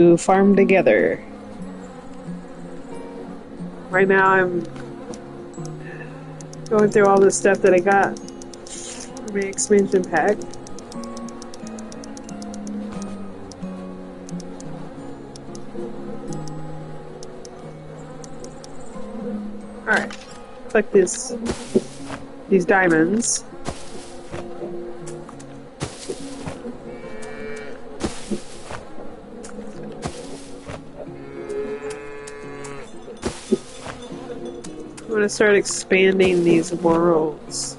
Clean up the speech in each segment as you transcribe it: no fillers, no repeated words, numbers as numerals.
to farm together. Right now I'm going through all the stuff that I got for my expansion pack. Alright, collect these diamonds. I'm gonna start expanding these worlds.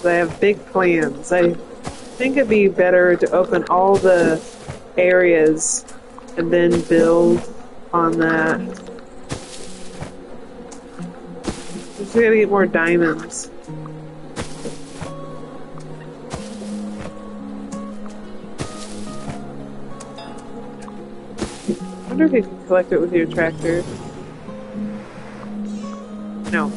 I have big plans. I think it'd be better to open all the areas and then build on that. Just gotta get more diamonds. I wonder if you can collect it with your tractor. No.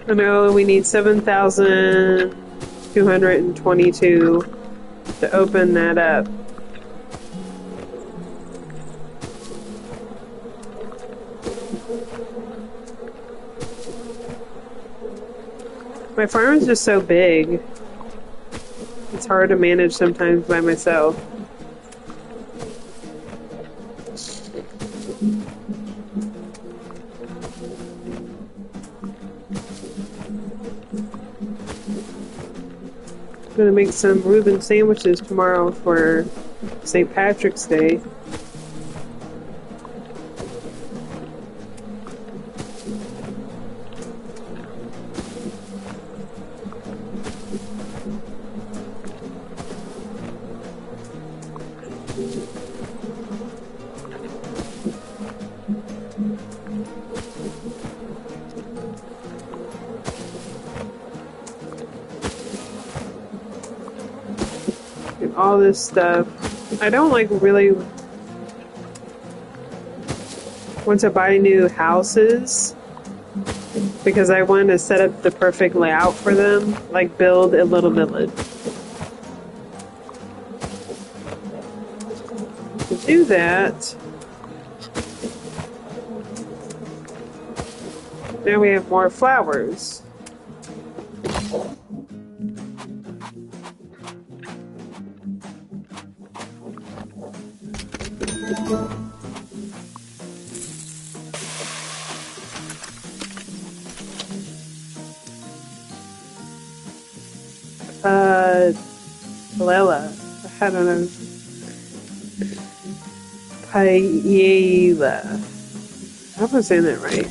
I know we need 7,222 to open that up. My farm is just so big. It's hard to manage sometimes by myself. I'm gonna make some Reuben sandwiches tomorrow for St. Patrick's Day. All this stuff. I don't like really want to buy new houses because I want to set up the perfect layout for them, like build a little village. To do that, now we have more flowers. Paella. I don't know. Paella. I hope I'm saying that right.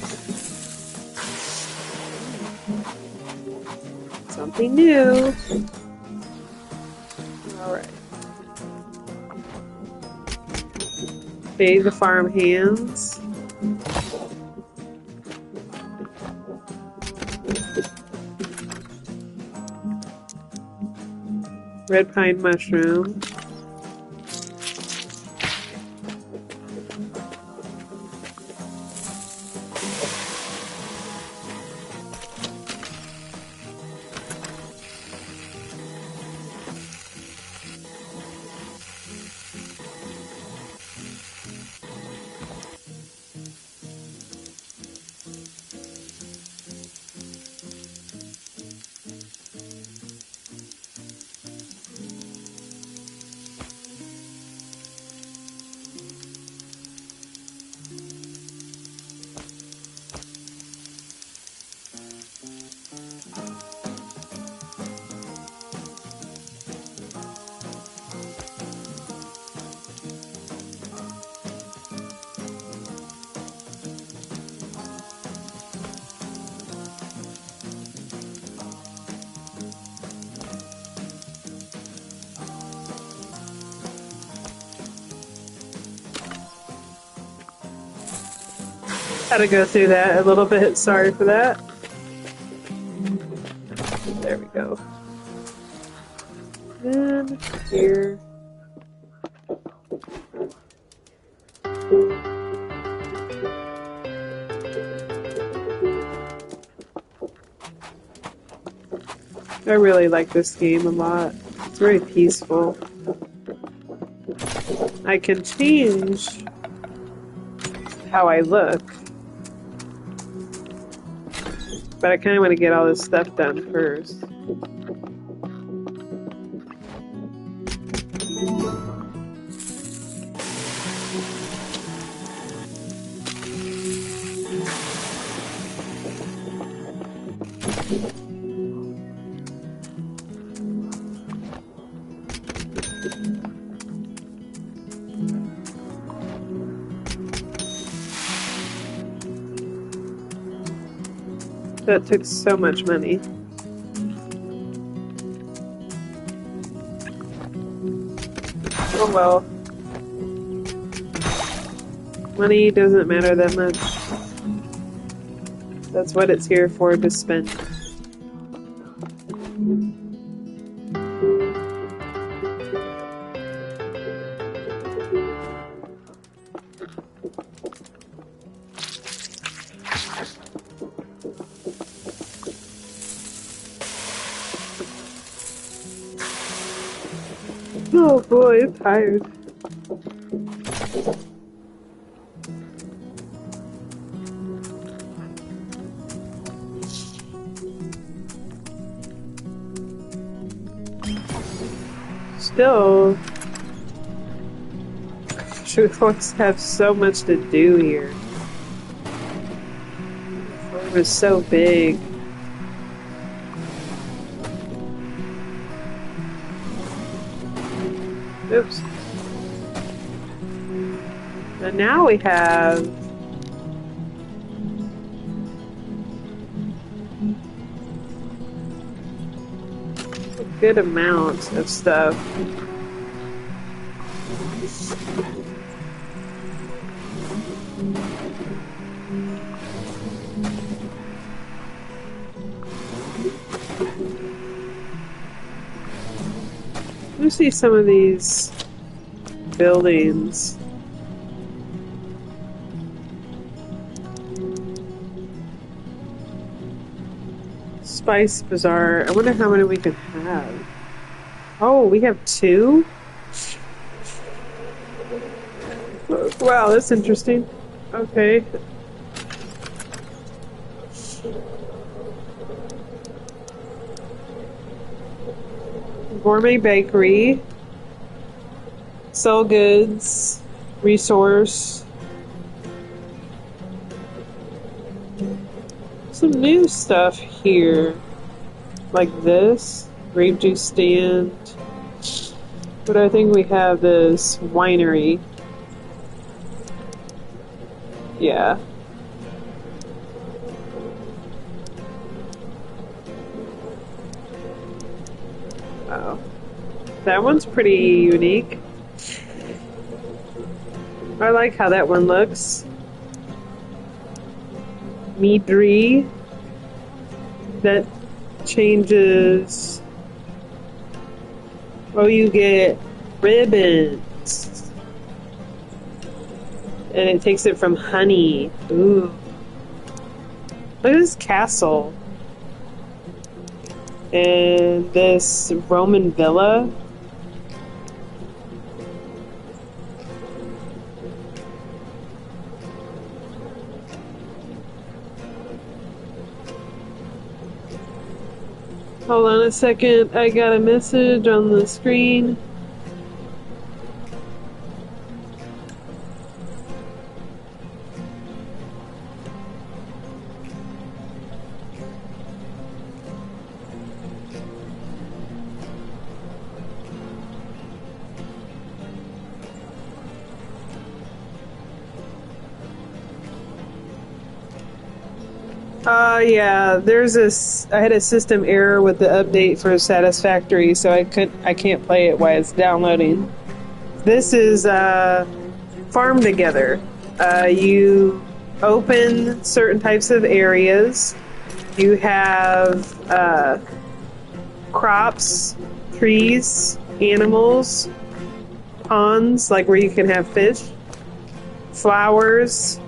Something new. Alright. Pay the farm hands. Red pine mushroom. Had to go through that a little bit. Sorry for that. There we go. And here. I really like this game a lot. It's very peaceful. I can change how I look, but I kind of want to get all this stuff done first. That took so much money. Oh well. Money doesn't matter that much. That's what it's here for, to spend. Oh boy, I'm tired. Still, should always have so much to do here. The floor was so big. Oops. And now we have a good amount of stuff. Let me see some of these buildings. Spice Bazaar. I wonder how many we can have. Oh, we have 2? Wow, that's interesting. Okay. Gourmet bakery, sell goods, resource. Some new stuff here, like this grape juice stand. But I think we have this winery. Yeah. Oh. That one's pretty unique. I like how that one looks. Meadry. That changes. Oh, you get ribbons. And it takes it from honey. Ooh. Look at this castle. And this Roman villa. Hold on a second, I got a message on the screen. Yeah, I had a system error with the update for Satisfactory, so I can't play it while it's downloading. This is Farm Together. You open certain types of areas. You have crops, trees, animals, ponds, like where you can have fish, flowers,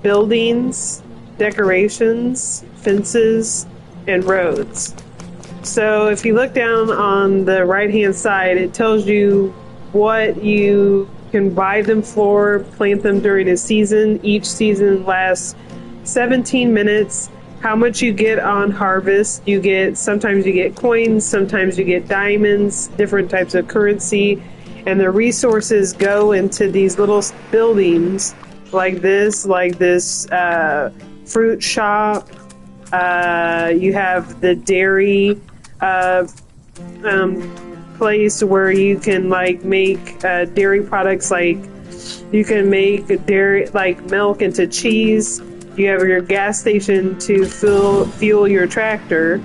buildings, decorations, fences, and roads. So if you look down on the right-hand side, it tells you what you can buy them for, plant them during a season. Each season lasts 17 minutes. How much you get on harvest. Sometimes you get coins, sometimes you get diamonds, different types of currency. And the resources go into these little buildings like this fruit shop. You have the dairy place where you can like make dairy products, like you can make dairy like milk into cheese. You have your gas station to fuel your tractor.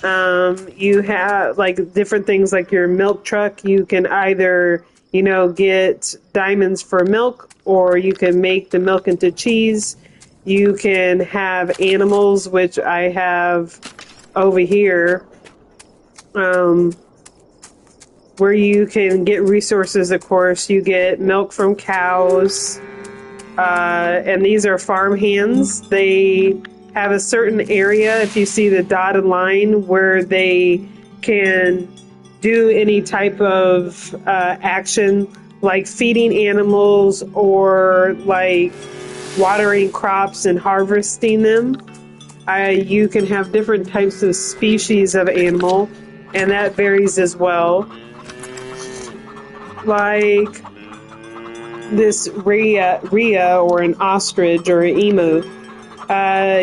You have like different things like your milk truck. You can either, get diamonds for milk, or you can make the milk into cheese. You can have animals, which I have over here, where you can get resources, of course. You get milk from cows. And these are farm hands. They have a certain area, if you see the dotted line, where they can do any type of action, like feeding animals or like watering crops and harvesting them. You can have different types of species of animal, and that varies as well. Like this rhea or an ostrich or an emu.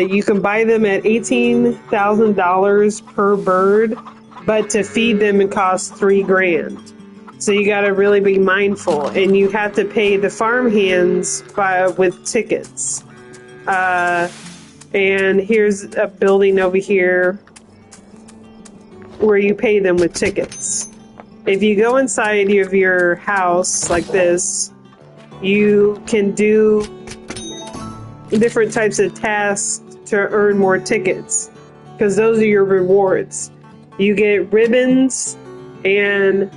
You can buy them at $18,000 per bird, but to feed them it costs $3,000. So you got to really be mindful, and you have to pay the farm hands with tickets. And here's a building over here where you pay them with tickets. If you go inside of your house like this, you can do different types of tasks to earn more tickets, because those are your rewards. You get ribbons and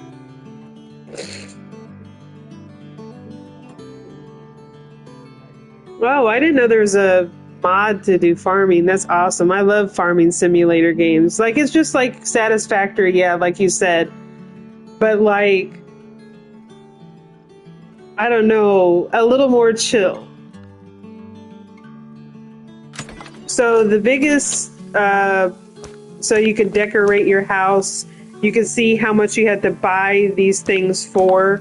I didn't know there's a mod to do farming. That's awesome. I love farming simulator games. Like, it's just like satisfactory, yeah, like you said. But like, I don't know, a little more chill. So the biggest, so you can decorate your house. You can see how much you had to buy these things for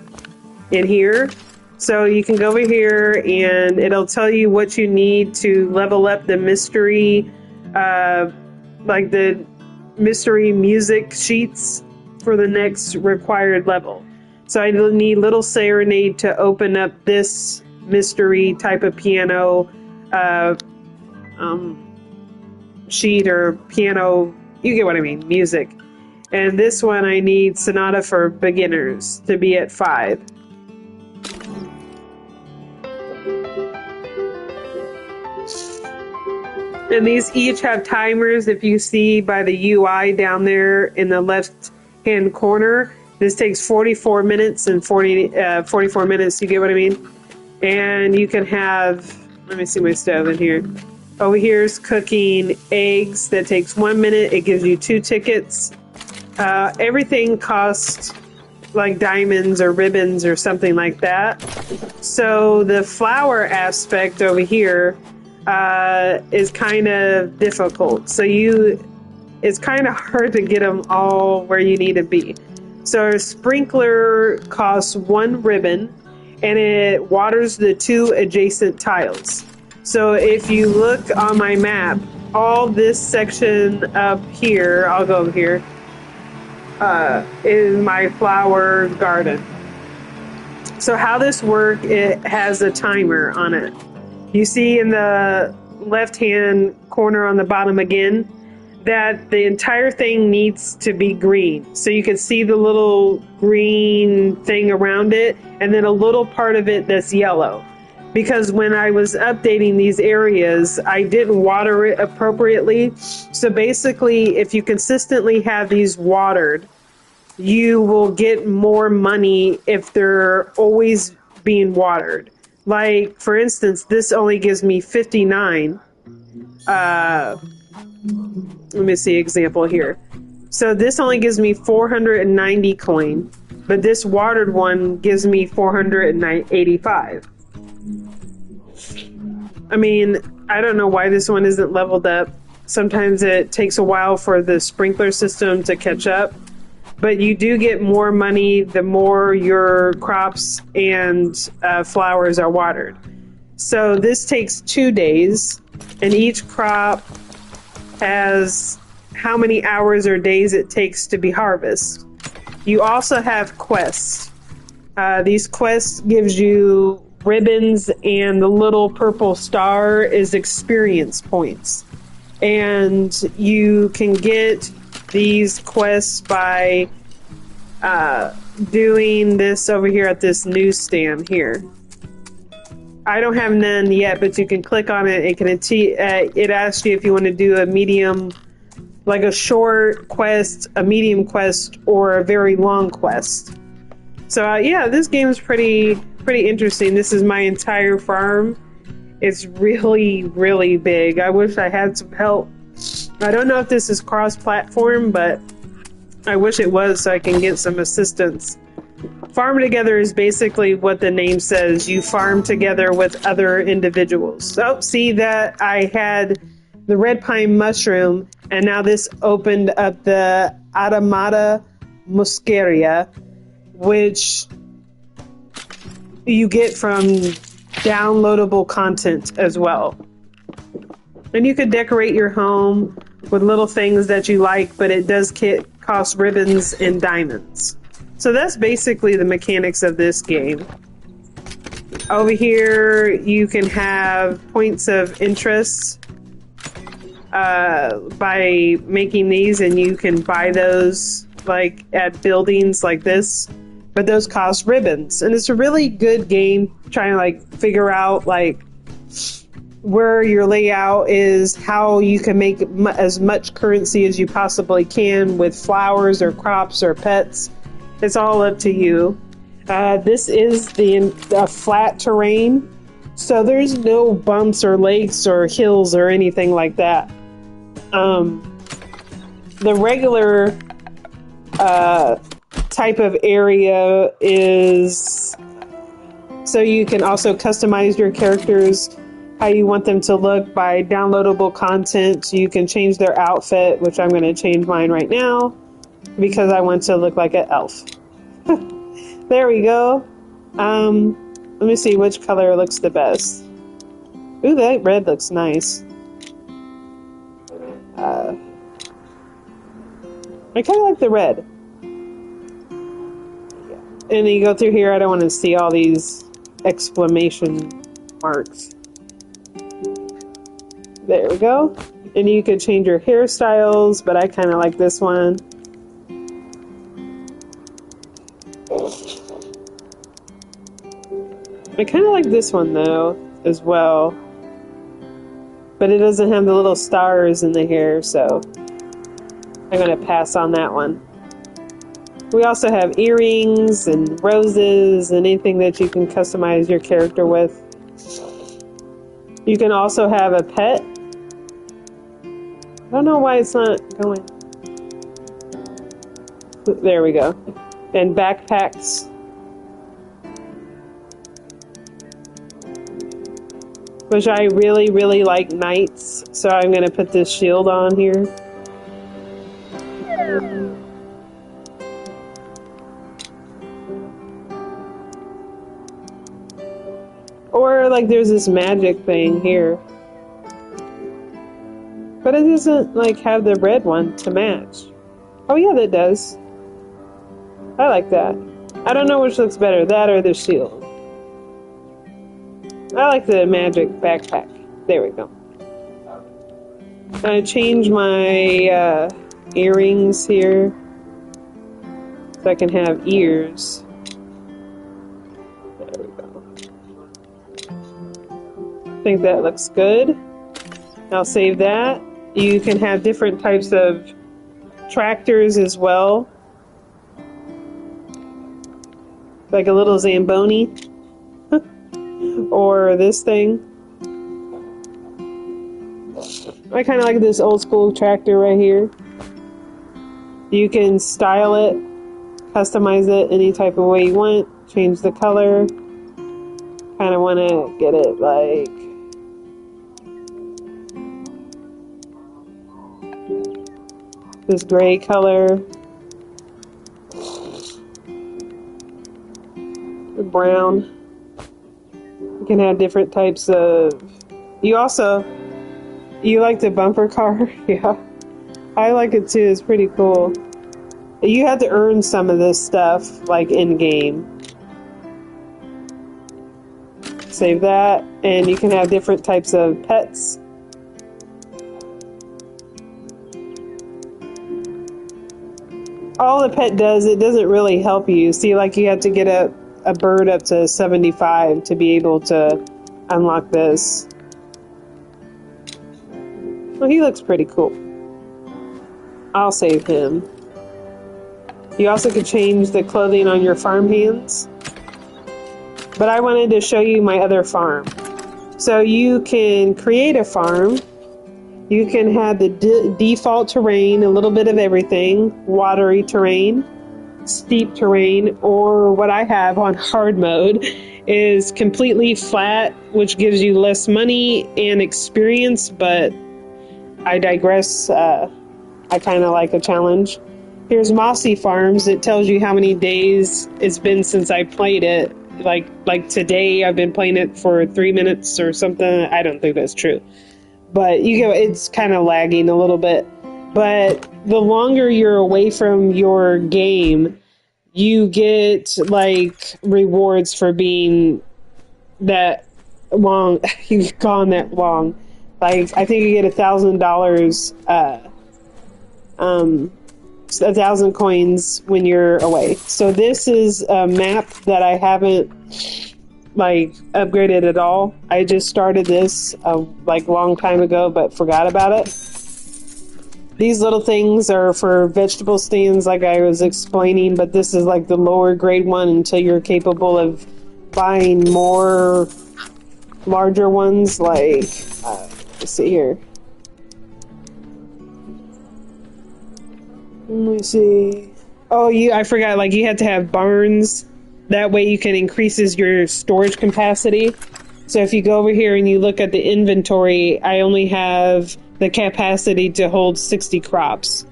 in here. So you can go over here and it'll tell you what you need to level up the mystery, like the mystery music sheets for the next required level. So I need Little Serenade to open up this mystery type of piano sheet, or piano, you get what I mean, music. And this one I need Sonata for Beginners to be at 5. And these each have timers. If you see by the UI down there in the left hand corner, this takes 44 minutes and 44 minutes, you get what I mean? And you can have, let me see my stove in here. Over here's cooking eggs. That takes 1 minute. It gives you 2 tickets. Everything costs like diamonds or ribbons or something like that. So the flower aspect over here is kind of difficult. So it's kind of hard to get them all where you need to be. So a sprinkler costs 1 ribbon, and it waters the 2 adjacent tiles. So if you look on my map, all this section up here, I'll go over here, is my flower garden. So how this works, it has a timer on it. You see in the left-hand corner on the bottom again, that the entire thing needs to be green. So you can see the little green thing around it, and then a little part of it that's yellow. Because when I was updating these areas, I didn't water it appropriately. So basically, if you consistently have these watered, you will get more money if they're always being watered. Like, for instance, this only gives me 59. Let me see example here. So this only gives me 490 coin, but this watered one gives me 485. I mean, I don't know why this one isn't leveled up. Sometimes it takes a while for the sprinkler system to catch up, but you do get more money the more your crops and flowers are watered. So this takes 2 days, and each crop has how many hours or days it takes to be harvested. You also have quests. These quests gives you ribbons, and the little purple star is experience points. And you can get these quests by doing this over here at this newsstand here. I don't have none yet, but you can click on it. It asks you if you want to do a medium, like a short quest, a medium quest, or a very long quest. So yeah, this game is pretty interesting. This is my entire farm. It's really, really big. I wish I had some help. I don't know if this is cross-platform, but I wish it was so I can get some assistance. Farm together is basically what the name says. You farm together with other individuals. So see that I had the red pine mushroom, and now this opened up the Automata muscaria, which you get from downloadable content as well. And you could decorate your home with little things that you like, but it does cost ribbons and diamonds. So that's basically the mechanics of this game. Over here, you can have points of interest by making these, and you can buy those like at buildings like this, but those cost ribbons. And it's a really good game trying to like figure out like where your layout is, how you can make as much currency as you possibly can with flowers or crops or pets. It's all up to you. This is the flat terrain, so there's no bumps or lakes or hills or anything like that. The regular type of area is so you can also customize your characters how you want them to look by downloadable content. You can change their outfit, which I'm going to change mine right now because I want to look like an elf. There we go. Let me see which color looks the best. Ooh, that red looks nice. I kind of like the red. And then you go through here. I don't want to see all these exclamation marks. There we go. And you could change your hairstyles, but I kind of like this one. I kind of like this one though, as well. But it doesn't have the little stars in the hair, so I'm going to pass on that one. We also have earrings and roses and anything that you can customize your character with. You can also have a pet. I don't know why it's not going. There we go. And backpacks. Which I really, really like knights, so I'm going to put this shield on here. Or like there's this magic thing here. But it doesn't like have the red one to match. Oh yeah, that does. I like that. I don't know which looks better, that or the shield. I like the magic backpack. There we go. I change my earrings here so I can have ears. There we go. I think that looks good. I'll save that. You can have different types of tractors as well. Like a little Zamboni. Or this thing. I kind of like this old school tractor right here. You can style it, customize it any type of way you want, change the color. Kind of want to get it like this gray color, the brown. You can have different types of. You like the bumper car? Yeah, I like it too. It's pretty cool. You have to earn some of this stuff like in game. Save that, and you can have different types of pets. All the pet does, it doesn't really help you. See, like you have to get a bird up to 75 to be able to unlock this. Well, he looks pretty cool. I'll save him. You also could change the clothing on your farm hands. But I wanted to show you my other farm. So you can create a farm. You can have the default terrain, a little bit of everything, watery terrain, steep terrain, or what I have on hard mode is completely flat, which gives you less money and experience, but I digress. I kind of like a challenge. Here's Mossy Farms. It tells you how many days it's been since I played it. Like today, I've been playing it for 3 minutes or something. I don't think that's true. But it's kind of lagging a little bit. But the longer you're away from your game, you get like rewards for being that long. You've gone that long. Like I think you get $1,000, 1,000 coins when you're away. So this is a map that I haven't like upgraded at all. I just started this like long time ago, but forgot about it. These little things are for vegetable stands, like I was explaining, but this is like the lower grade one until you're capable of buying more larger ones. Like, let's see here. Let me see. Oh, I forgot. Like, you have to have barns. That way, you can increases your storage capacity. So if you go over here and you look at the inventory, I only have the capacity to hold 60 crops.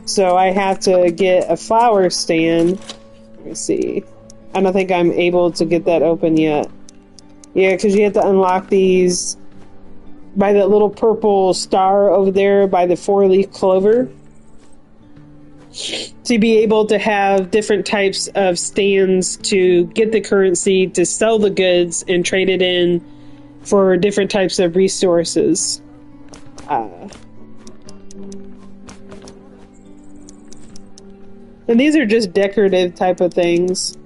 So I have to get a flower stand. Let me see. I don't think I'm able to get that open yet. Yeah, because you have to unlock these by that little purple star over there by the 4-leaf clover. To be able to have different types of stands to get the currency, to sell the goods and trade it in for different types of resources. And these are just decorative type of things,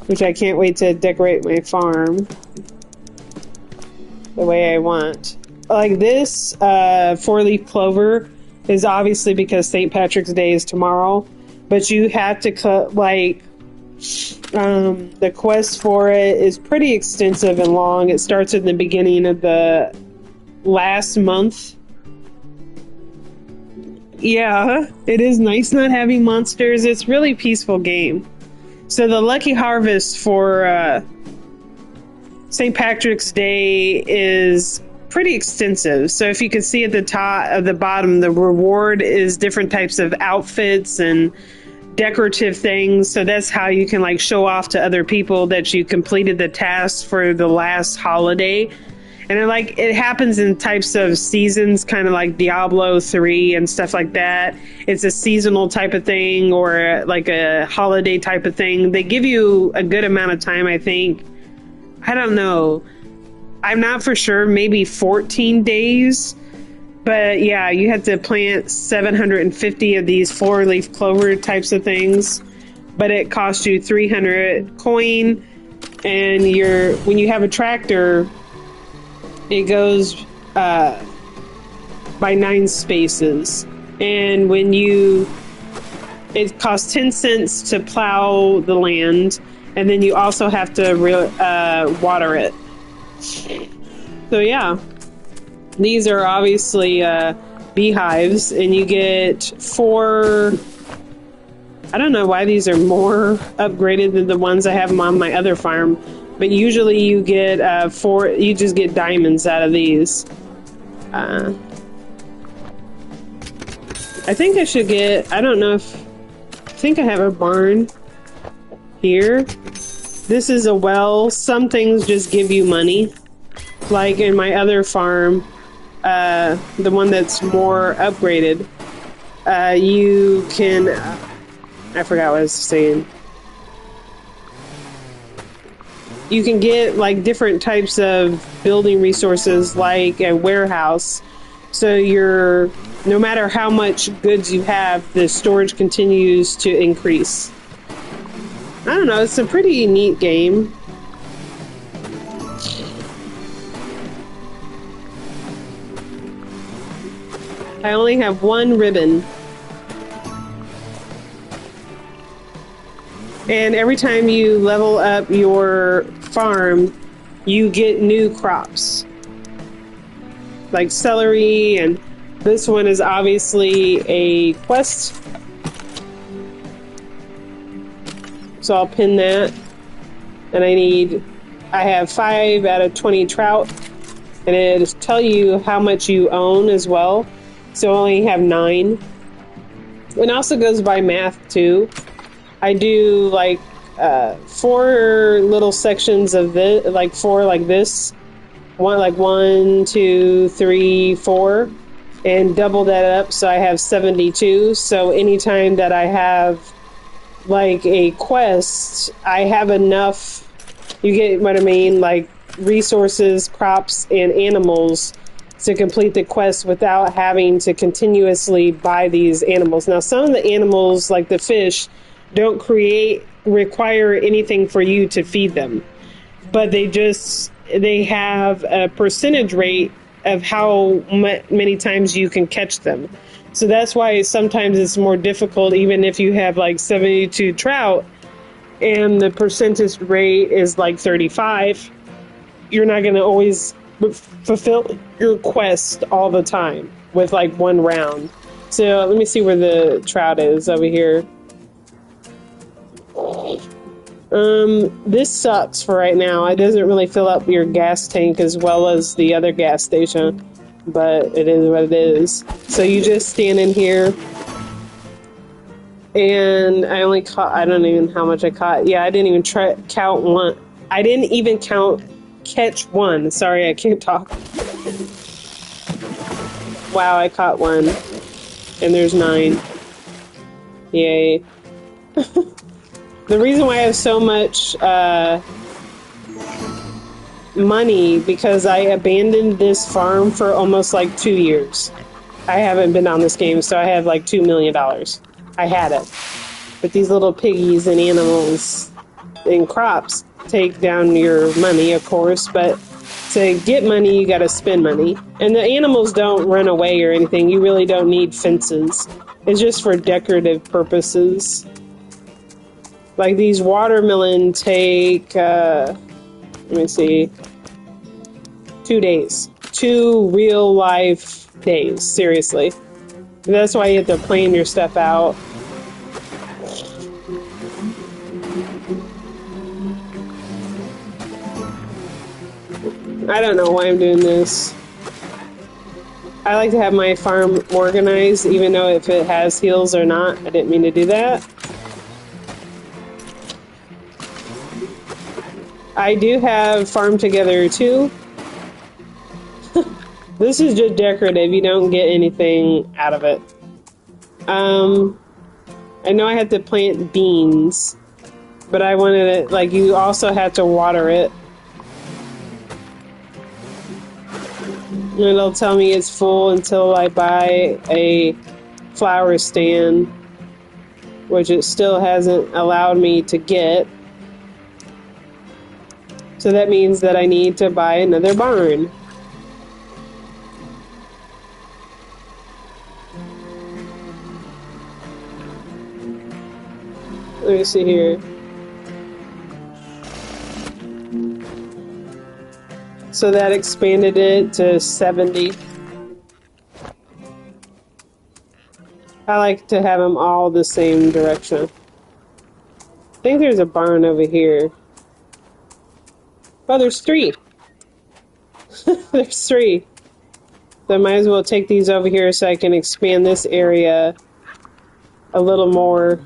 which I can't wait to decorate my farm the way I want. Like this 4-leaf clover is obviously because St. Patrick's Day is tomorrow, but you have to cut, like, the quest for it is pretty extensive and long. It starts at the beginning of the last month. Yeah, it is nice not having monsters. It's really peaceful game. So the Lucky Harvest for St. Patrick's Day is pretty extensive. So if you can see at the top, at the bottom, the reward is different types of outfits and decorative things. So that's how you can like show off to other people that you completed the task for the last holiday. And it happens in types of seasons, kind of like Diablo 3 and stuff like that. It's a seasonal type of thing or like a holiday type of thing. They give you a good amount of time, I think. I don't know. I'm not for sure, maybe 14 days. But yeah, you have to plant 750 of these 4-leaf clover types of things. But it costs you 300 coin. And when you have a tractor, it goes by 9 spaces. And it costs 10 cents to plow the land. And then you also have to water it. So yeah, these are obviously beehives, and you get 4. I don't know why these are more upgraded than the ones I have on my other farm, but usually you get 4. You just get diamonds out of these. I think I should get. I don't know if. I think I have a barn here. This is a well. Some things just give you money. Like in my other farm, the one that's more upgraded, you can... I forgot what I was saying. You can get like different types of building resources like a warehouse. So no matter how much goods you have, the storage continues to increase. I don't know, it's a pretty neat game. I only have 1 ribbon. And every time you level up your farm, you get new crops. Like celery, and this one is obviously a quest. So I'll pin that. And I have 5 out of 20 trout. And it'll tell you how much you own as well. So I only have 9. It also goes by math too. I do like 4 little sections of this, like 4 like this. 1, 2, 3, 4, and double that up, so I have 72. So anytime that I have like a quest, I have enough. You get what I mean? Like resources, crops, and animals to complete the quest without having to continuously buy these animals. Now, some of the animals, like the fish, don't require anything for you to feed them, but they have a percentage rate of how many times you can catch them. So that's why sometimes it's more difficult, even if you have like 72 trout and the percentage rate is like 35, you're not going to always fulfill your quest all the time with like 1 round. So let me see where the trout is over here. This sucks for right now. It doesn't really fill up your gas tank as well as the other gas station, but it is what it is. So you just stand in here, and I only caught, I don't even know how much I caught. Yeah, I didn't even count 1. I didn't even catch 1. Sorry, I can't talk. Wow, I caught 1. And there's 9. Yay. The reason why I have so much money, because I abandoned this farm for almost like 2 years. I haven't been on this game, so I have like $2 million. I had it. But these little piggies and animals and crops take down your money, of course, but to get money, you gotta spend money. And the animals don't run away or anything. You really don't need fences. It's just for decorative purposes. Like these watermelon take, let me see, 2 days. 2 real life days, seriously. And that's why you have to plan your stuff out. I don't know why I'm doing this. I like to have my farm organized, even though if it has hills or not. I didn't mean to do that. I do have Farm Together too. This is just decorative. You don't get anything out of it. I know I had to plant beans, but I wanted it, like, you also have to water it. And it'll tell me it's full until I buy a flower stand, which it still hasn't allowed me to get. So that means that I need to buy another barn. Let me see here. So that expanded it to 70. I like to have them all the same direction. I think there's a barn over here. Oh, there's three. There's three. So I might as well take these over here so I can expand this area a little more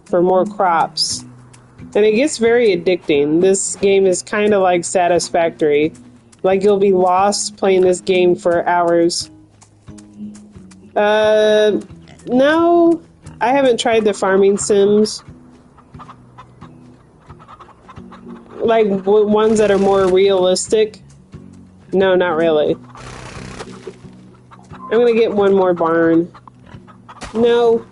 for more crops. And it gets very addicting. This game is kind of like Satisfactory. Like you'll be lost playing this game for hours. No, I haven't tried the farming sims. Like ones that are more realistic. No, not really. I'm gonna get one more barn. No.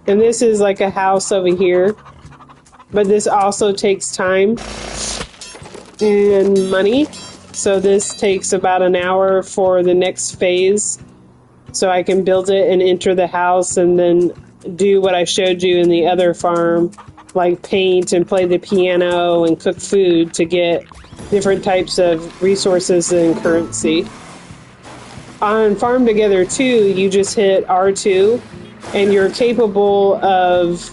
And this is like a house over here. But this also takes time and money. So this takes about an hour for the next phase. So I can build it and enter the house and then do what I showed you in the other farm. Like paint and play the piano and cook food to get different types of resources and currency. On Farm Together 2, you just hit R2 and you're capable of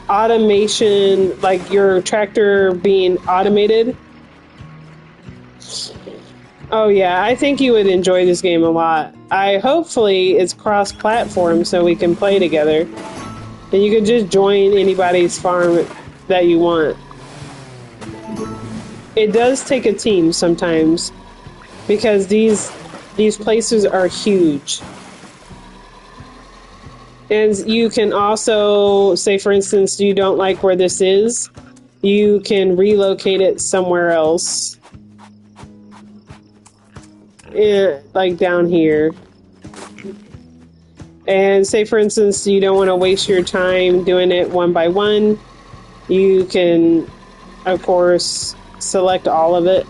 automation, like your tractor being automated. Oh yeah, I think you would enjoy this game a lot. Hopefully it's cross-platform so we can play together. And you can just join anybody's farm that you want. It does take a team sometimes because these places are huge. And you can also, say for instance, you don't like where this is, you can relocate it somewhere else. Like down here. And say for instance, you don't want to waste your time doing it one by one, you can, of course, select all of it.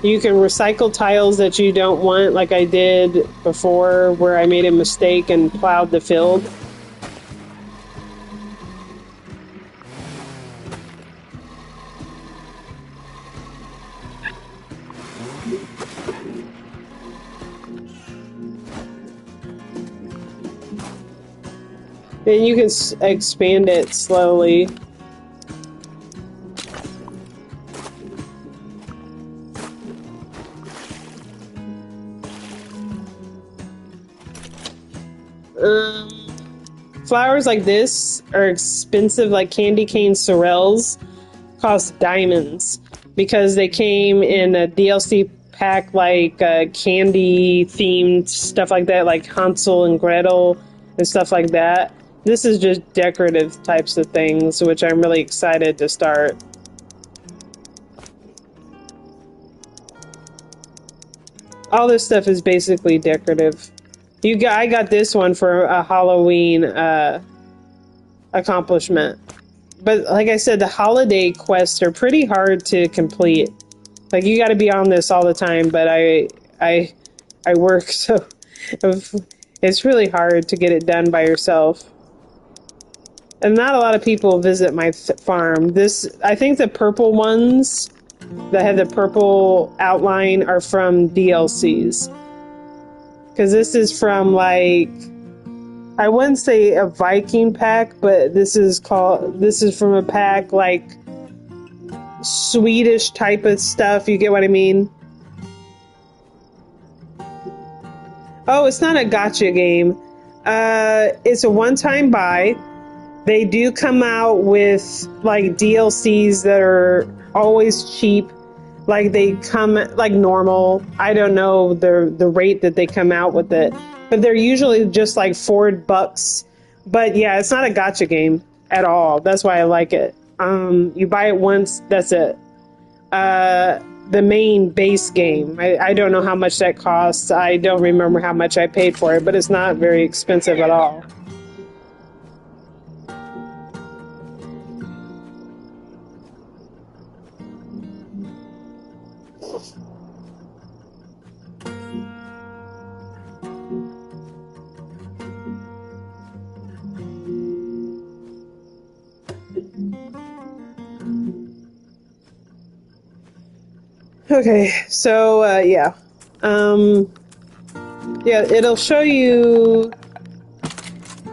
You can recycle tiles that you don't want, like I did before, where I made a mistake and plowed the field. And you can expand it slowly. Flowers like this are expensive, like candy cane sorrels cost diamonds because they came in a DLC pack, like candy themed stuff like that, like Hansel and Gretel and stuff like that. This is just decorative types of things, which I'm really excited to start. All this stuff is basically decorative. I got this one for a Halloween accomplishment. But like I said, the holiday quests are pretty hard to complete. Like you got to be on this all the time, but I work, so it's really hard to get it done by yourself. And not a lot of people visit my farm. I think the purple ones that have the purple outline are from DLCs. Because this is from, like, I wouldn't say a Viking pack, but this is from a pack, like, Swedish type of stuff. You get what I mean? Oh, it's not a gacha game. It's a one-time buy. They do come out with, like, DLCs that are always cheap. Like, they come, like, normal. I don't know the rate that they come out with it. But they're usually just, like, $4. But, yeah, it's not a gacha game at all. That's why I like it. You buy it once, that's it. The main base game. I don't know how much that costs. I don't remember how much I paid for it, but it's not very expensive at all. Okay, so yeah. Yeah, it'll show you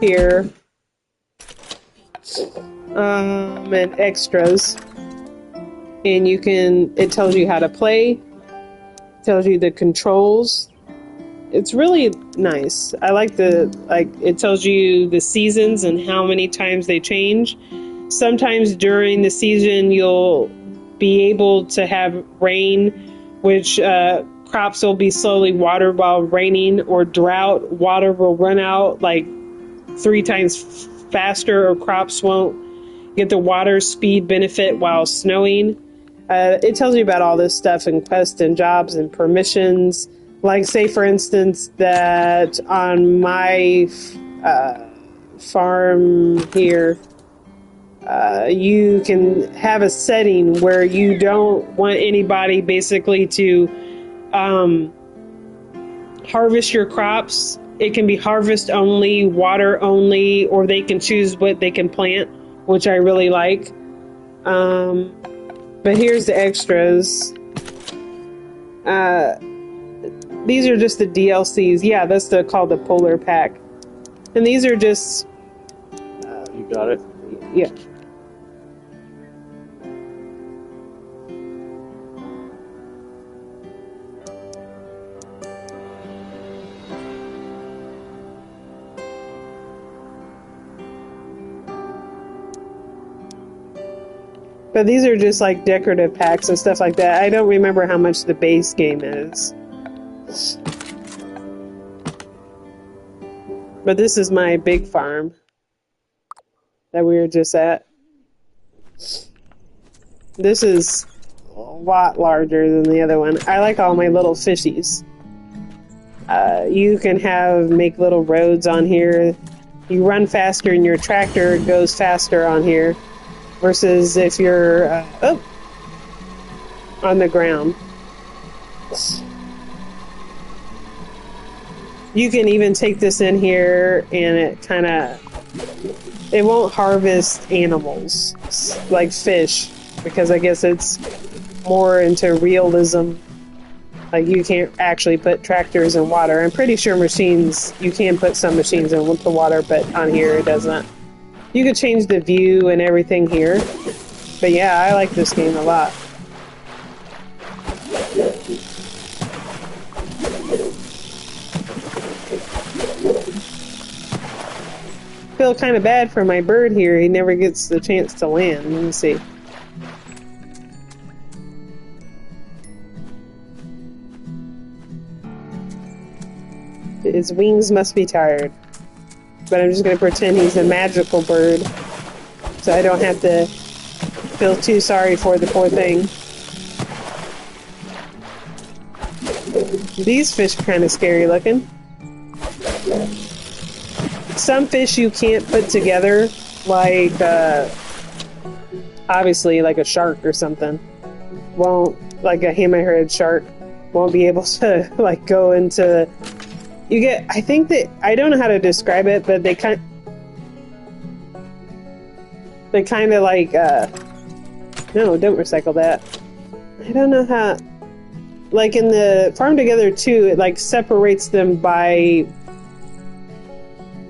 here and extras, and you can, it tells you how to play, tells you the controls. It's really nice. I like it tells you the seasons and how many times they change. Sometimes during the season you'll be able to have rain, which crops will be slowly watered while raining, or drought, water will run out like 3 times faster, or crops won't get the water speed benefit while snowing. It tells you about all this stuff in quests and jobs and permissions. Like, say, for instance, that on my farm here, you can have a setting where you don't want anybody basically to harvest your crops. It can be harvest only, water only, or they can choose what they can plant, which I really like. But here's the extras. These are just the DLCs. Yeah, that's called the Polar Pack. And these are just... you got it? Yeah. But these are just like decorative packs and stuff like that. I don't remember how much the base game is. But this is my big farm that we were just at. This is a lot larger than the other one. I like all my little fishies. You can make little roads on here. You run faster and your tractor goes faster on here. Versus if you're on the ground. You can even take this in here and it won't harvest animals like fish, because I guess it's more into realism. Like, you can't actually put tractors in water. I'm pretty sure machines, you can put some machines in the water, but on here it doesn't. You could change the view and everything here. But yeah, I like this game a lot. Feel kind of bad for my bird here. He never gets the chance to land. Let me see. His wings must be tired. But I'm just going to pretend he's a magical bird, so I don't have to feel too sorry for the poor thing. These fish are kind of scary looking. Some fish you can't put together, like, obviously, like a shark or something. Like a hammerhead shark, won't be able to, like, go into... You get, I think that, I don't know how to describe it, but they kind of like, no, don't recycle that. I don't know how, like in the Farm Together 2, it like separates them by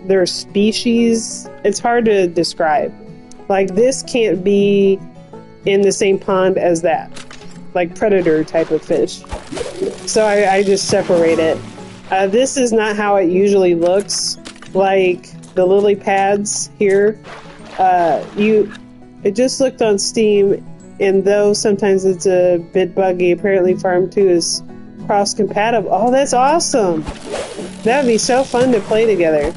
their species. It's hard to describe. Like, this can't be in the same pond as that. Like predator type of fish. So I just separate it. This is not how it usually looks. Like the lily pads here. It just looked on Steam, and though sometimes it's a bit buggy, apparently Farm 2 is cross-compatible. Oh, that's awesome! That would be so fun to play together.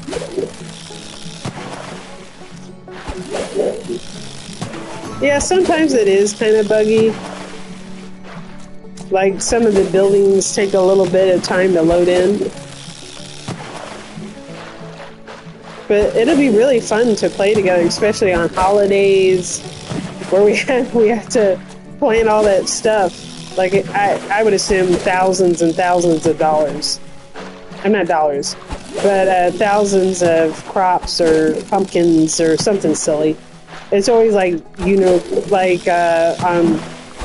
Yeah, sometimes it is kind of buggy. Like, some of the buildings take a little bit of time to load in. But it'll be really fun to play together, especially on holidays, where we have to plan all that stuff. Like, I would assume thousands and thousands of dollars. I'm not dollars, but thousands of crops or pumpkins or something silly. It's always like,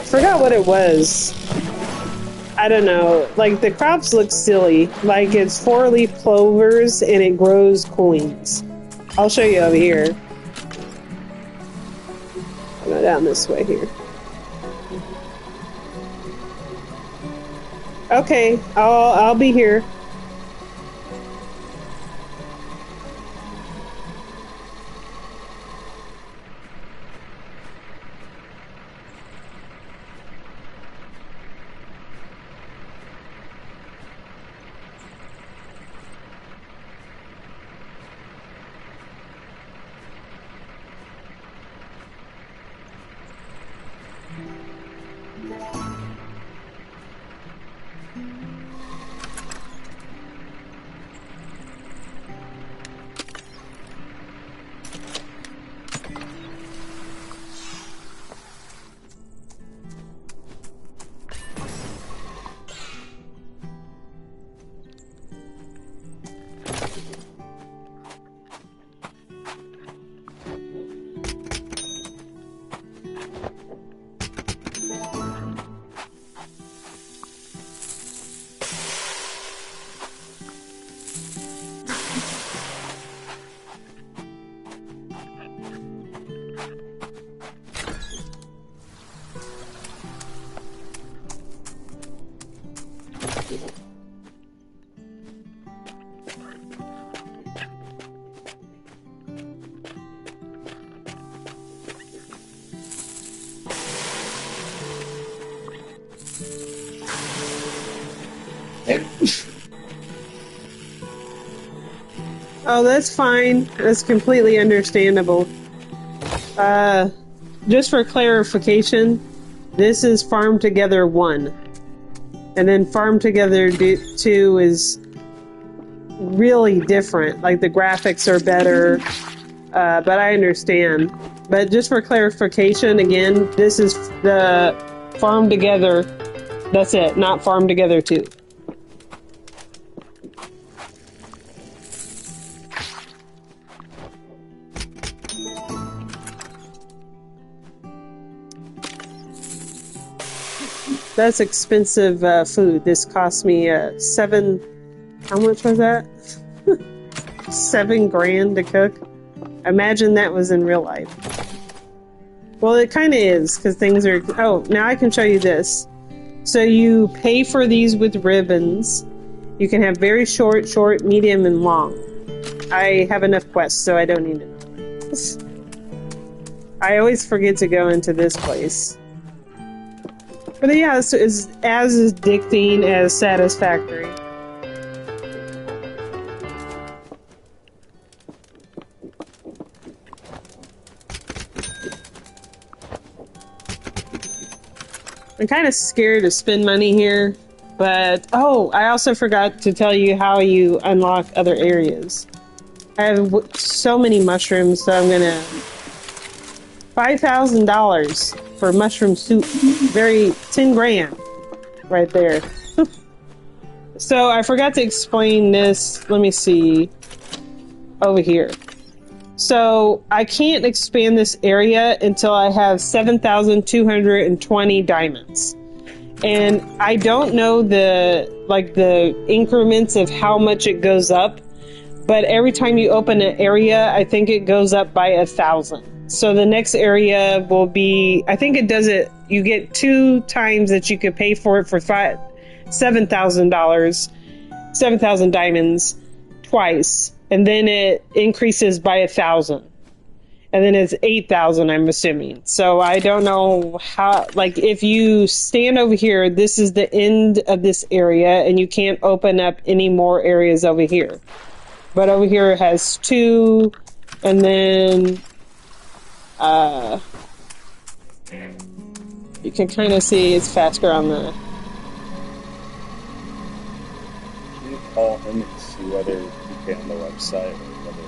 forgot what it was. I don't know. Like, the crops look silly. Like, it's 4-leaf clovers and it grows coins. I'll show you over here. I'll go down this way here. Okay, I'll be here. Oh, that's fine. That's completely understandable. Just for clarification, this is Farm Together 1. And then Farm Together 2 is really different. Like, the graphics are better, but I understand. But just for clarification, again, this is the Farm Together. That's it, not Farm Together 2. That's expensive food. This cost me $7. How much was that? $7 to cook. Imagine that was in real life. Well, it kind of is, because things are... Oh, now I can show you this. So you pay for these with ribbons. You can have very short, medium, and long. I have enough quests, so I don't need it. I always forget to go into this place. But yeah, it's as addicting as satisfactory. I'm kind of scared to spend money here, but oh, I also forgot to tell you how you unlock other areas. I have so many mushrooms, so I'm gonna $5,000 for mushroom soup. 10 grand right there. So I forgot to explain this. Let me see over here. So I can't expand this area until I have 7,220 diamonds. And I don't know the increments of how much it goes up, but every time you open an area, I think it goes up by 1,000. So the next area will be, I think it does it, you get 2 times that you could pay for it for $7,000, 7,000 diamonds twice. And then it increases by 1,000. And then it's 8,000, I'm assuming. So I don't know how, like, if you stand over here, this is the end of this area, and you can't open up any more areas over here. But over here it has 2, and then, you can kind of see it's faster on the... Can you call him and see whether you can on the website or whether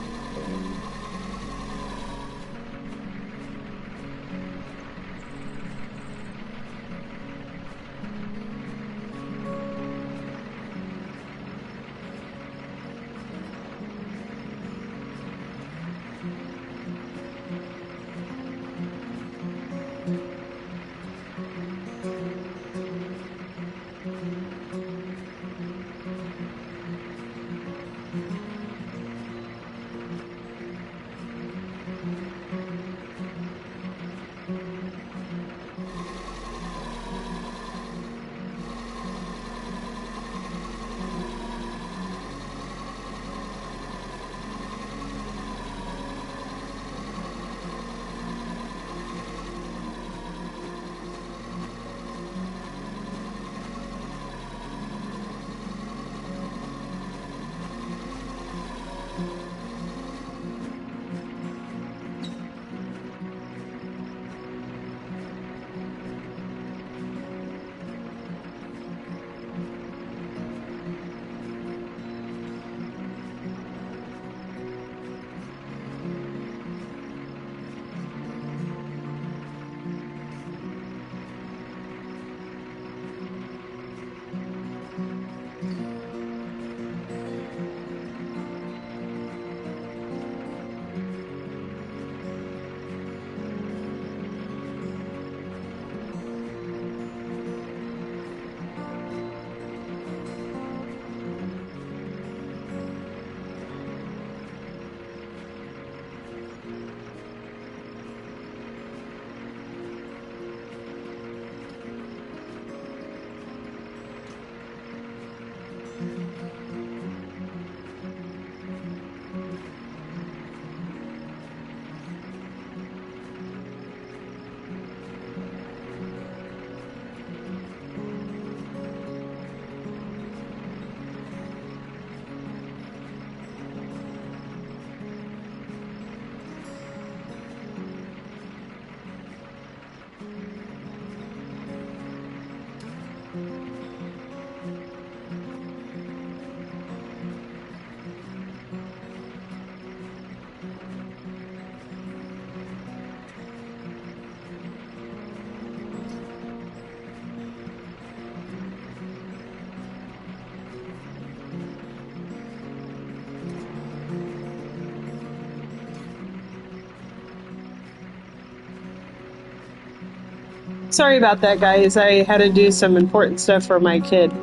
Sorry about that, guys. I had to do some important stuff for my kid.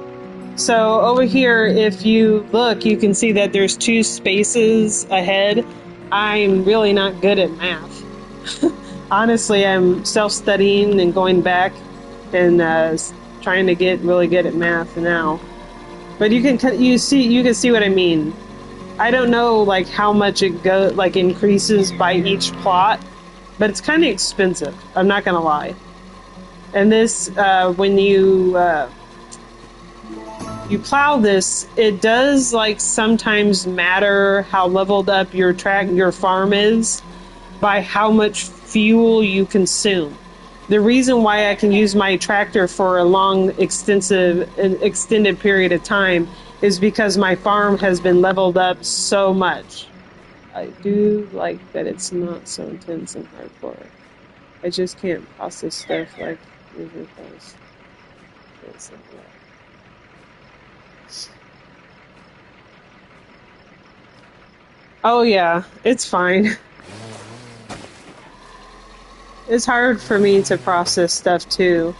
So over here, if you look, you can see that there's 2 spaces ahead. I'm really not good at math. Honestly, I'm self-studying and going back and trying to get really good at math now. But you can see what I mean. I don't know like how much it increases by each plot, but it's kind of expensive. I'm not gonna lie. And this, when you plow this, it does like sometimes matter how leveled up your farm is by how much fuel you consume. The reason why I can use my tractor for a long, extended period of time is because my farm has been leveled up so much. I do like that it's not so intense and hardcore. I just can't process stuff like river post. Oh yeah, it's fine. It's hard for me to process stuff too.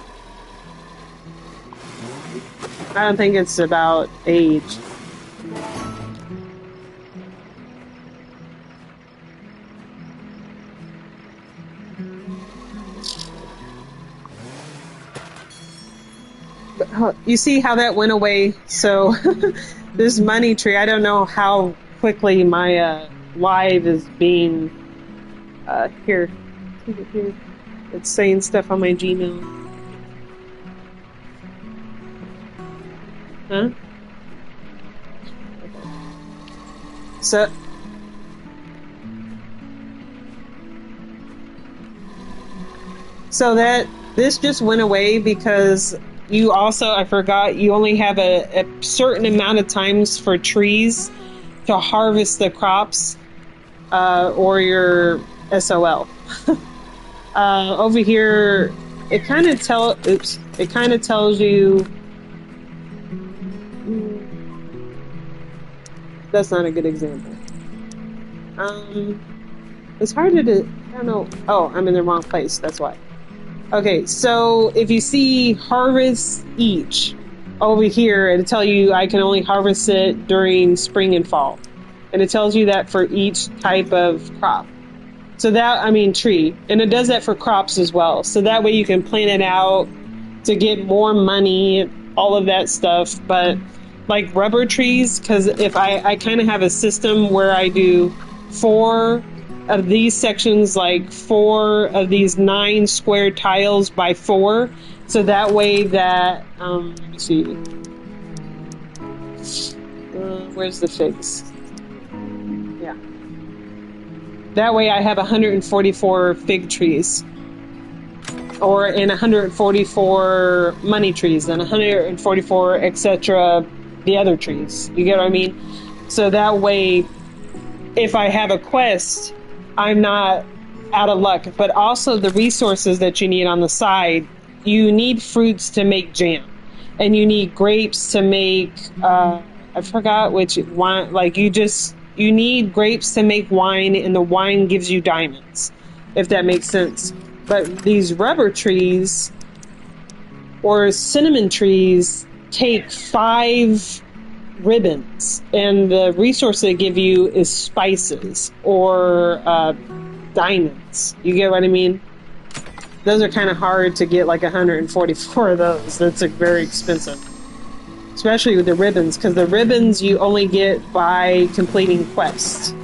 I don't think it's about age. But, you see how that went away? So this money tree, I don't know how quickly my live is being here. It's saying stuff on my Gmail. Huh? So that this just went away because you also, I forgot, you only have a certain amount of times for trees to harvest the crops or your SOL. Over here, it kind of tells you. That's not a good example. It's harder to. I don't know. Oh, I'm in the wrong place. That's why. Okay, so if you see harvest each over here, it'll tell you I can only harvest it during spring and fall, and it tells you that for each type of crop. So that, tree. And it does that for crops as well. So that way you can plan it out to get more money, all of that stuff. But like rubber trees, because if I kind of have a system where I do 4 of these sections, like 4 of these 9 square tiles by 4. So that way that, let me see. Where's the figs? Yeah. That way I have 144 fig trees. Or in 144 money trees and 144 etc. the other trees. You get what I mean? So that way, if I have a quest, I'm not out of luck. But also the resources that you need on the side, you need fruits to make jam. And you need grapes to make, I forgot which wine, like you need grapes to make wine, and the wine gives you diamonds, if that makes sense. But these rubber trees or cinnamon trees take 5 ribbons, and the resource they give you is spices or diamonds. You get what I mean? Those are kind of hard to get, like 144 of those. That's very expensive. Especially with the ribbons, because the ribbons you only get by completing quests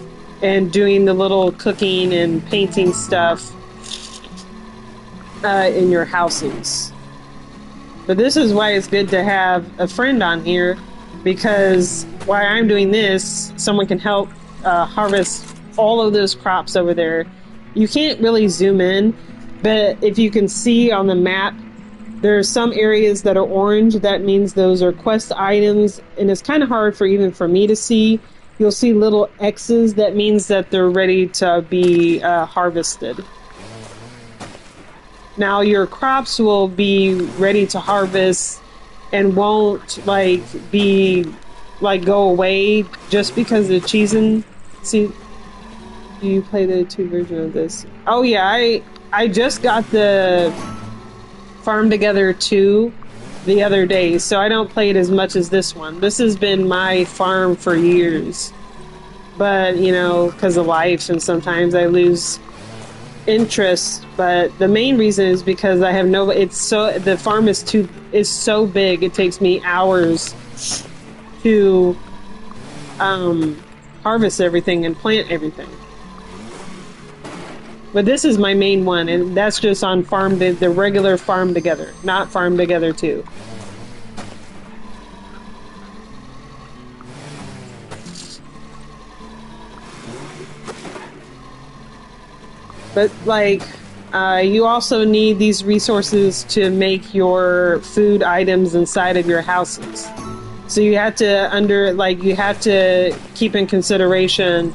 and doing the little cooking and painting stuff in your houses. But this is why it's good to have a friend on here, because while I'm doing this, someone can help harvest all of those crops over there. You can't really zoom in, but if you can see on the map, there are some areas that are orange. That means those are quest items, and it's kind of hard even for me to see. You'll see little X's. That means that they're ready to be harvested. Now your crops will be ready to harvest and won't go away just because of cheesing. See, do you play the 2 version of this? Oh yeah, I just got the Farm Together 2 the other day, so I don't play it as much as this one. This has been my farm for years, but you know, because of life, and sometimes I lose interest. But the main reason is because I have the farm is so big, it takes me hours to harvest everything and plant everything. But this is my main one, and that's just on the regular Farm Together, not Farm Together 2. But you also need these resources to make your food items inside of your houses. So you have to keep in consideration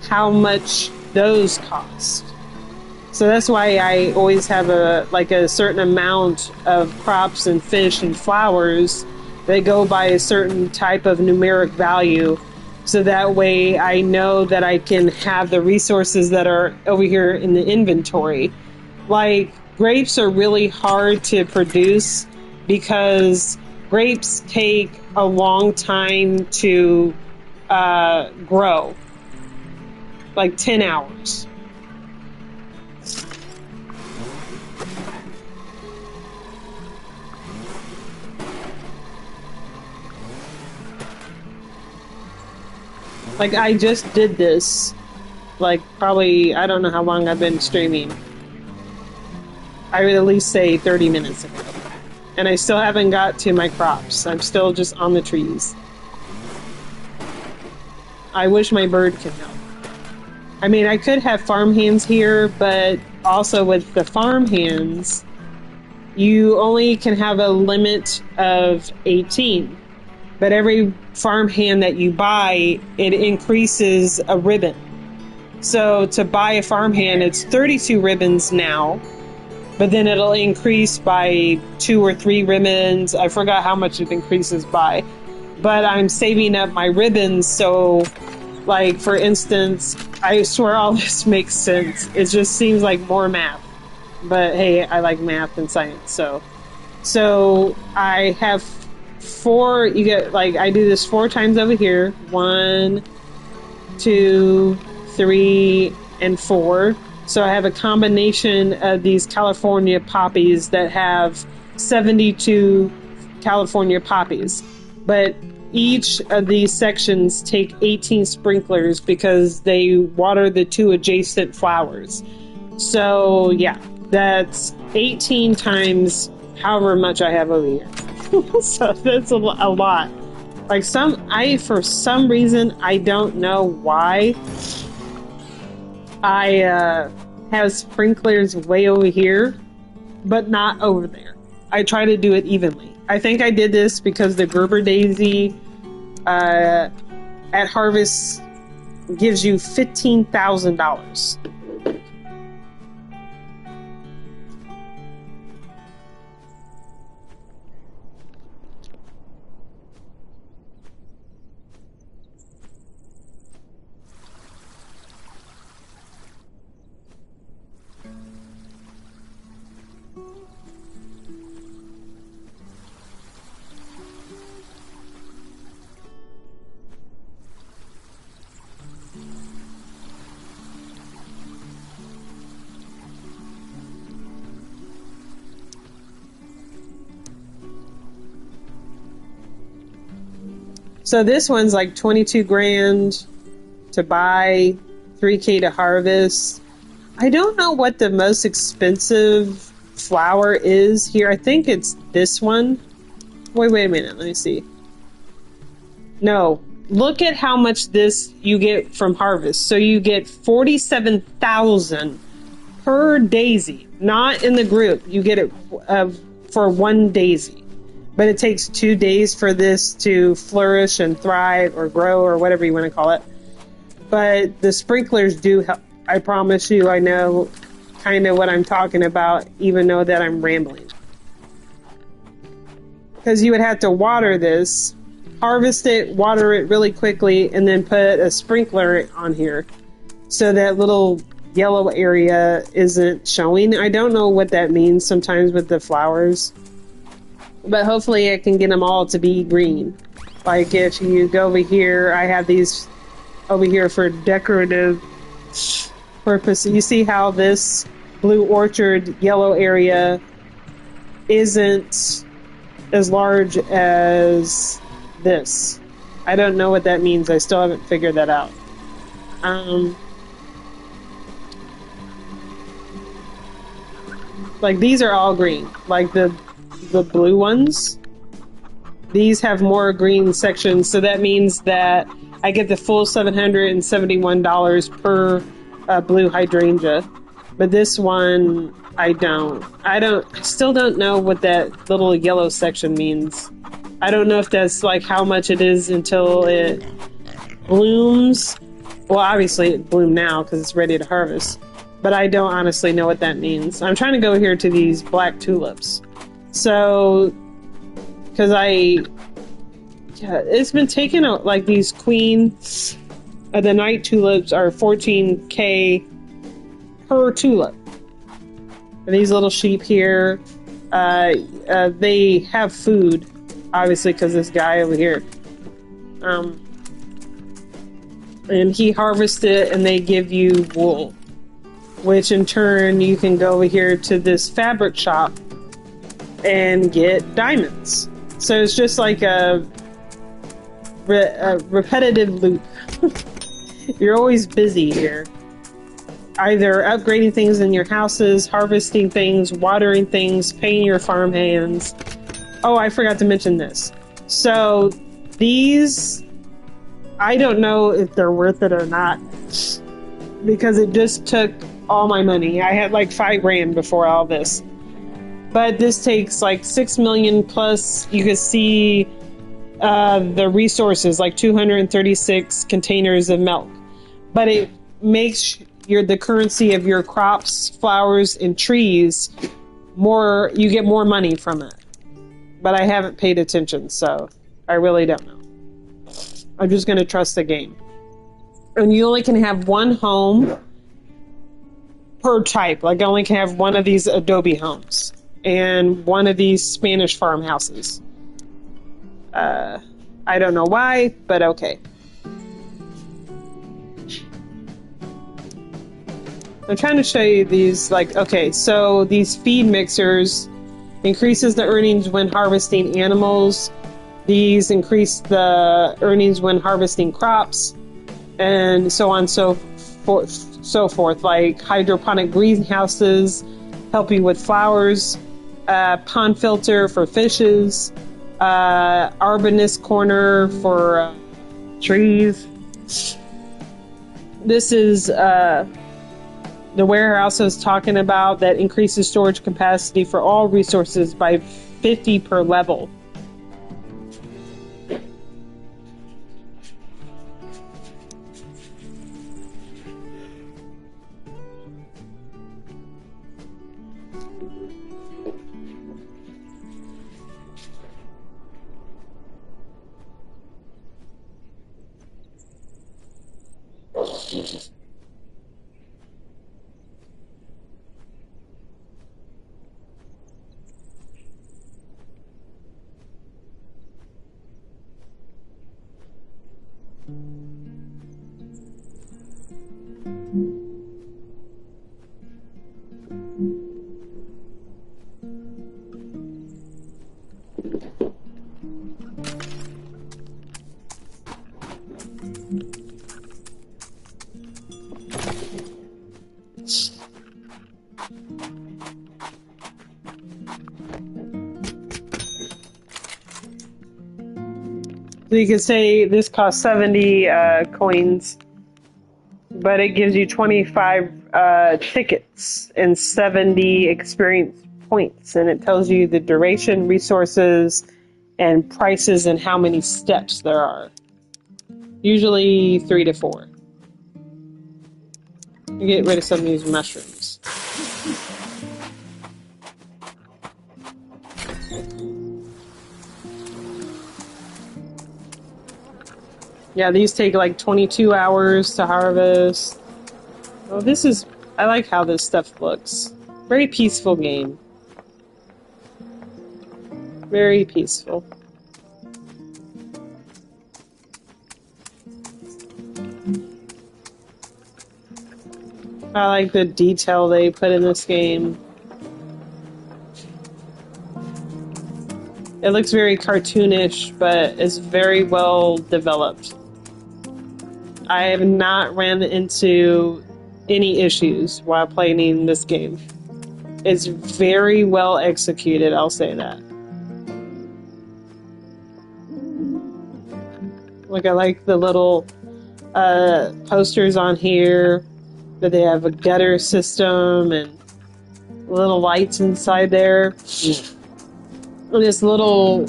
how much those cost. So that's why I always have a certain amount of crops and fish and flowers that go by a certain type of numeric value. So that way I know that I can have the resources that are over here in the inventory. Like, grapes are really hard to produce because grapes take a long time to grow. Like 10 hours. Like, I just did this, probably, I don't know how long I've been streaming. I would at least say 30 minutes ago. And I still haven't got to my crops. I'm still just on the trees. I wish my bird could help. I mean, I could have farm hands here, but also with the farm hands, you only can have a limit of 18. But every farm hand that you buy, it increases a ribbon. So to buy a farm hand, it's 32 ribbons now, but then it'll increase by 2 or 3 ribbons. I forgot how much it increases by. But I'm saving up my ribbons, so, for instance, I swear all this makes sense. It just seems like more math. But hey, I like math and science, so I have 4, you get, I do this 4 times over here. 1, 2, 3, and 4. So I have a combination of these California poppies that have 72 California poppies. But each of these sections take 18 sprinklers because they water the 2 adjacent flowers. So yeah, that's 18 times however much I have over here. So that's a lot. Like for some reason, I don't know why, I have sprinklers way over here, but not over there. I try to do it evenly. I think I did this because the Gerber Daisy at Harvest gives you $15,000. So this one's like 22 grand to buy, 3K to harvest. I don't know what the most expensive flower is here. I think it's this one. Wait a minute. Let me see. No, look at how much this you get from harvest. So you get 47,000 per daisy, not in the group. You get it for one daisy. But it takes 2 days for this to flourish and thrive or grow or whatever you want to call it. But the sprinklers do help. I promise you, I know kind of what I'm talking about, even though that I'm rambling. Because you would have to water this, harvest it, water it really quickly, and then put a sprinkler on here. So that little yellow area isn't showing. I don't know what that means sometimes with the flowers. But hopefully I can get them all to be green. Like if you go over here, I have these over here for decorative purpose. You see how this blue orchard yellow area isn't as large as this. I don't know what that means. I still haven't figured that out. Like these are all green. Like the blue ones, these have more green sections, so that means that I get the full $771 per blue hydrangea. But this one, I still don't know what that little yellow section means. I don't know if that's like how much it is until it blooms. Well, obviously it bloomed now because it's ready to harvest, but I don't honestly know what that means. I'm trying to go here to these black tulips. So, because it's been taken out, like these queen, the night tulips are 14K per tulip. And these little sheep here, they have food, obviously, because this guy over here. And he harvests it and they give you wool, which in turn you can go over here to this fabric shop and get diamonds. So it's just like a repetitive loop. You're always busy here. Either upgrading things in your houses, harvesting things, watering things, paying your farm hands. Oh, I forgot to mention this. So these, I don't know if they're worth it or not, because it just took all my money. I had like $5 grand before all this. But this takes like 6 million plus. You can see the resources, like 236 containers of milk. But it makes the currency of your crops, flowers, and trees more. You get more money from it. But I haven't paid attention, so I really don't know. I'm just going to trust the game. And you only can have one home per type. Like I only can have one of these adobe homes and one of these Spanish farmhouses. I don't know why, but okay. I'm trying to show you these, like, okay, so these feed mixers increases the earnings when harvesting animals. These increase the earnings when harvesting crops, and so on, so forth. Like hydroponic greenhouses help you with flowers, pond filter for fishes, arborist corner for trees. This is the warehouse I was talking about that increases storage capacity for all resources by 50 per level. So you could say this costs 70 coins, but it gives you 25 tickets and 70 experience points, and it tells you the duration, resources, and prices, and how many steps there are. Usually 3 to 4. You get rid of some of these mushrooms. Yeah, these take like 22 hours to harvest. Oh, I like how this stuff looks. Very peaceful game. Very peaceful. I like the detail they put in this game. It looks very cartoonish, but it's very well developed. I have not ran into any issues while playing this game. It's very well executed, I'll say that. Like, I like the little posters on here, that they have a gutter system and little lights inside there. And this little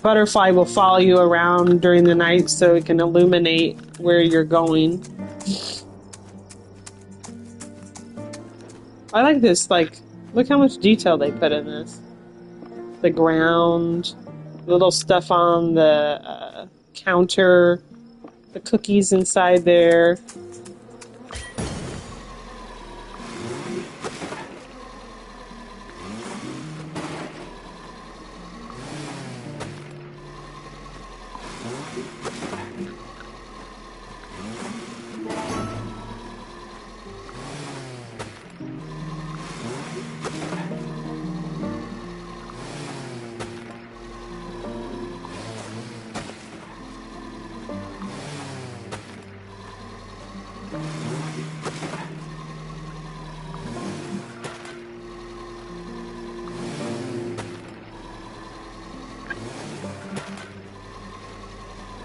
butterfly will follow you around during the night so it can illuminate where you're going. I like this, like, look how much detail they put in this. The ground, little stuff on the counter, the cookies inside there.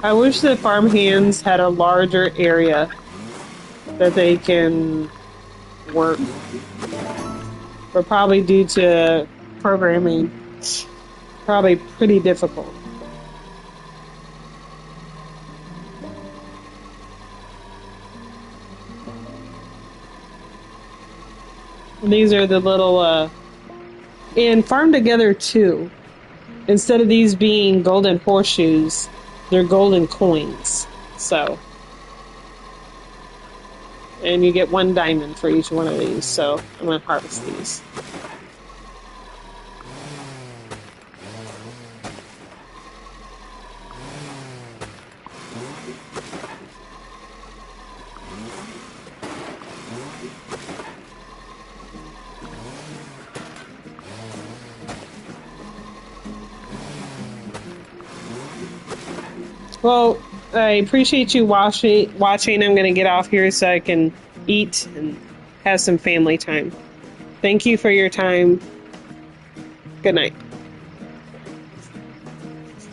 I wish the farm hands had a larger area that they can work. But probably due to programming, probably pretty difficult. These are the little, and farm together too. Instead of these being golden horseshoes, they're golden coins. So, and you get 1 diamond for each one of these. So I'm going to harvest these. Well, I appreciate you watching. I'm going to get off here so I can eat and have some family time. Thank you for your time. Good night.